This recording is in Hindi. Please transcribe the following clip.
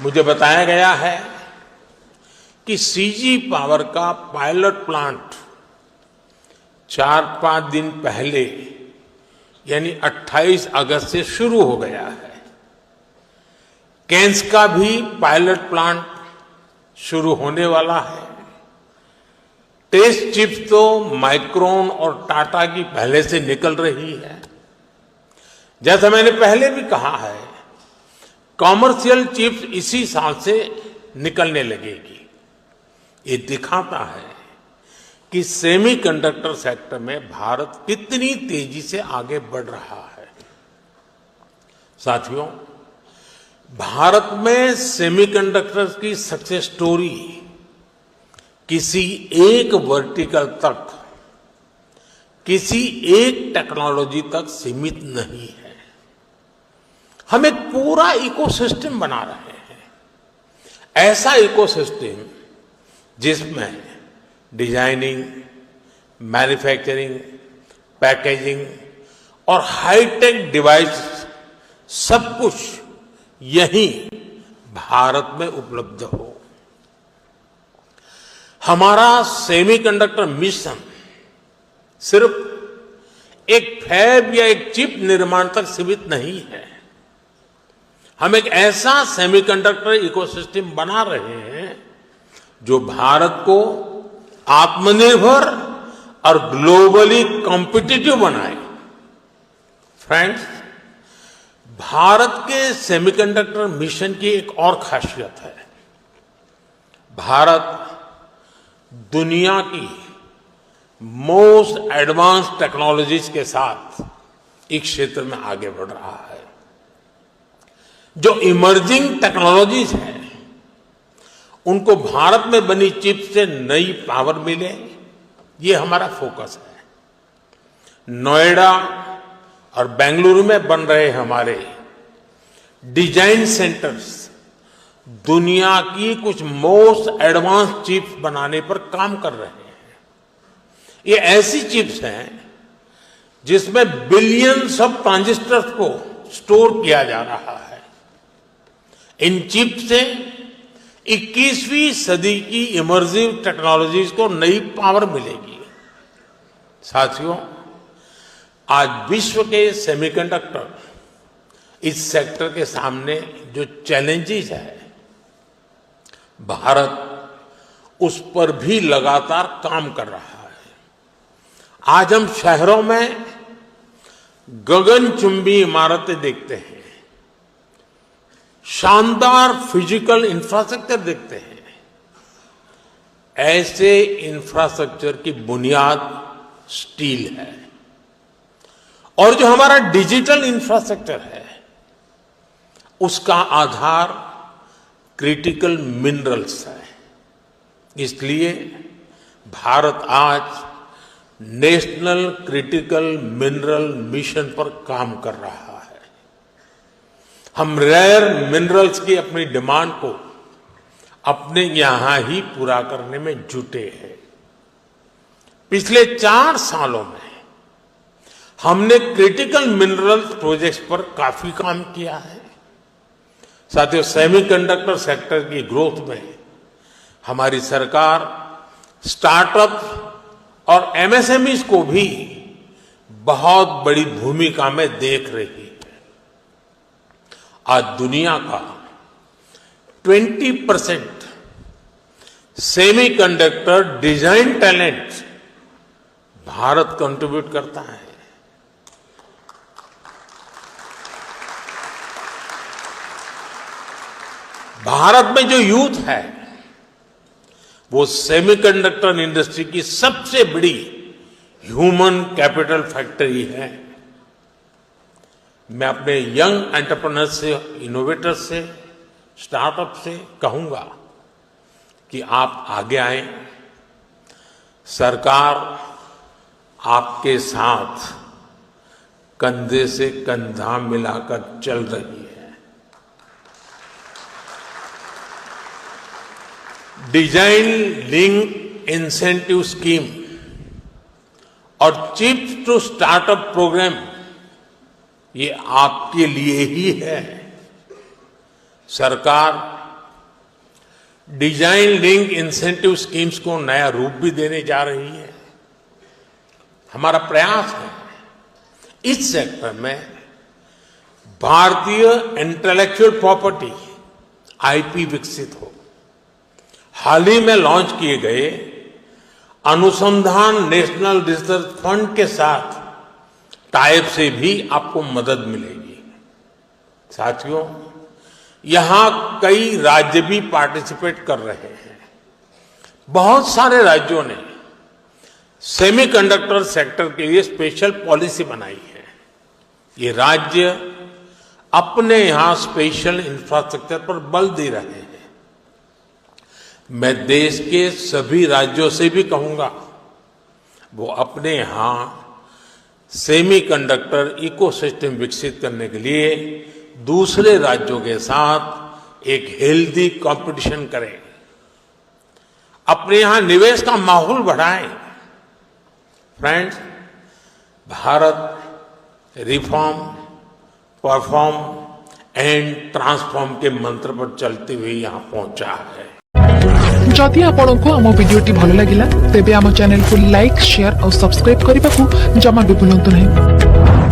मुझे बताया गया है कि सीजी पावर का पायलट प्लांट 4-5 दिन पहले यानी 28 अगस्त से शुरू हो गया है। कैन्स का भी पायलट प्लांट शुरू होने वाला है। टेस्ट चिप्स तो माइक्रोन और टाटा की पहले से निकल रही है। जैसा मैंने पहले भी कहा है, कॉमर्शियल चिप्स इसी साल से निकलने लगेगी। ये दिखाता है कि सेमीकंडक्टर सेक्टर में भारत कितनी तेजी से आगे बढ़ रहा है। साथियों, भारत में सेमीकंडक्टर्स की सक्सेस स्टोरी किसी एक वर्टिकल तक, किसी एक टेक्नोलॉजी तक सीमित नहीं है। हम एक पूरा इकोसिस्टम बना रहे हैं, ऐसा इकोसिस्टम जिसमें डिजाइनिंग, मैन्युफैक्चरिंग, पैकेजिंग और हाईटेक डिवाइस सब कुछ यहीं भारत में उपलब्ध हो। हमारा सेमीकंडक्टर मिशन सिर्फ एक फैब या एक चिप निर्माण तक सीमित नहीं है। हम एक ऐसा सेमीकंडक्टर इकोसिस्टम बना रहे हैं जो भारत को आत्मनिर्भर और ग्लोबली कॉम्पिटिटिव बनाए। फ्रेंड्स, भारत के सेमीकंडक्टर मिशन की एक और खासियत है। भारत दुनिया की मोस्ट एडवांस टेक्नोलॉजीज के साथ इस क्षेत्र में आगे बढ़ रहा है। जो इमर्जिंग टेक्नोलॉजीज हैं, उनको भारत में बनी चिप से नई पावर मिले, ये हमारा फोकस है। नोएडा और बेंगलुरु में बन रहे हमारे डिजाइन सेंटर्स दुनिया की कुछ मोस्ट एडवांस चिप्स बनाने पर काम कर रहे हैं। ये ऐसी चिप्स हैं जिसमें बिलियंस ऑफ ट्रांजिस्टर्स को स्टोर किया जा रहा है। इन चिप्स से 21वीं सदी की इमर्सिव टेक्नोलॉजीज को नई पावर मिलेगी। साथियों, आज विश्व के सेमीकंडक्टर इस सेक्टर के सामने जो चैलेंजेस है, भारत उस पर भी लगातार काम कर रहा है। आज हम शहरों में गगनचुंबी इमारतें देखते हैं, शानदार फिजिकल इंफ्रास्ट्रक्चर देखते हैं। ऐसे इंफ्रास्ट्रक्चर की बुनियाद स्टील है और जो हमारा डिजिटल इंफ्रास्ट्रक्चर है उसका आधार क्रिटिकल मिनरल्स है। इसलिए भारत आज नेशनल क्रिटिकल मिनरल मिशन पर काम कर रहा है। हम रेयर मिनरल्स की अपनी डिमांड को अपने यहां ही पूरा करने में जुटे हैं। पिछले 4 सालों में हमने क्रिटिकल मिनरल्स प्रोजेक्ट्स पर काफी काम किया है। साथियों, सेमीकंडक्टर सेक्टर की ग्रोथ में हमारी सरकार स्टार्टअप और एमएसएमईज को भी बहुत बड़ी भूमिका में देख रही है। आज दुनिया का 20% semiconductor design talent Bharat contribute करता है। भारत में जो यूथ है वो सेमीकंडक्टर इंडस्ट्री की सबसे बड़ी ह्यूमन कैपिटल फैक्ट्री है। मैं अपने यंग एंटरप्रेन्योर्स से, इनोवेटर्स से, स्टार्टअप से कहूंगा कि आप आगे आएं। सरकार आपके साथ कंधे से कंधा मिलाकर चल रही है। डिजाइन लिंक इंसेंटिव स्कीम और चिप्स टू स्टार्टअप प्रोग्राम ये आपके लिए ही है। सरकार डिजाइन लिंक इंसेंटिव स्कीम्स को नया रूप भी देने जा रही है। हमारा प्रयास है इस सेक्टर में भारतीय इंटेलेक्चुअल प्रॉपर्टी आईपी विकसित हो। हाल ही में लॉन्च किए गए अनुसंधान नेशनल रिसर्च फंड के साथ टाइप से भी आपको मदद मिलेगी। साथियों, यहां कई राज्य भी पार्टिसिपेट कर रहे हैं। बहुत सारे राज्यों ने सेमीकंडक्टर सेक्टर के लिए स्पेशल पॉलिसी बनाई है। ये राज्य अपने यहां स्पेशल इंफ्रास्ट्रक्चर पर बल दे रहे हैं। मैं देश के सभी राज्यों से भी कहूंगा वो अपने यहां सेमीकंडक्टर इकोसिस्टम विकसित करने के लिए दूसरे राज्यों के साथ एक हेल्दी कंपटीशन करें, अपने यहां निवेश का माहौल बढ़ाएं। Friends, Bharat reform, perform and transform के मंत्र पर चलते हुए यहां पहुंचा है। जदि आपंक आम भिडी भल लगा तेब आम चैनल को लाइक, शेयर और सब्सक्राइब करने को जमा भी भूलु नहीं।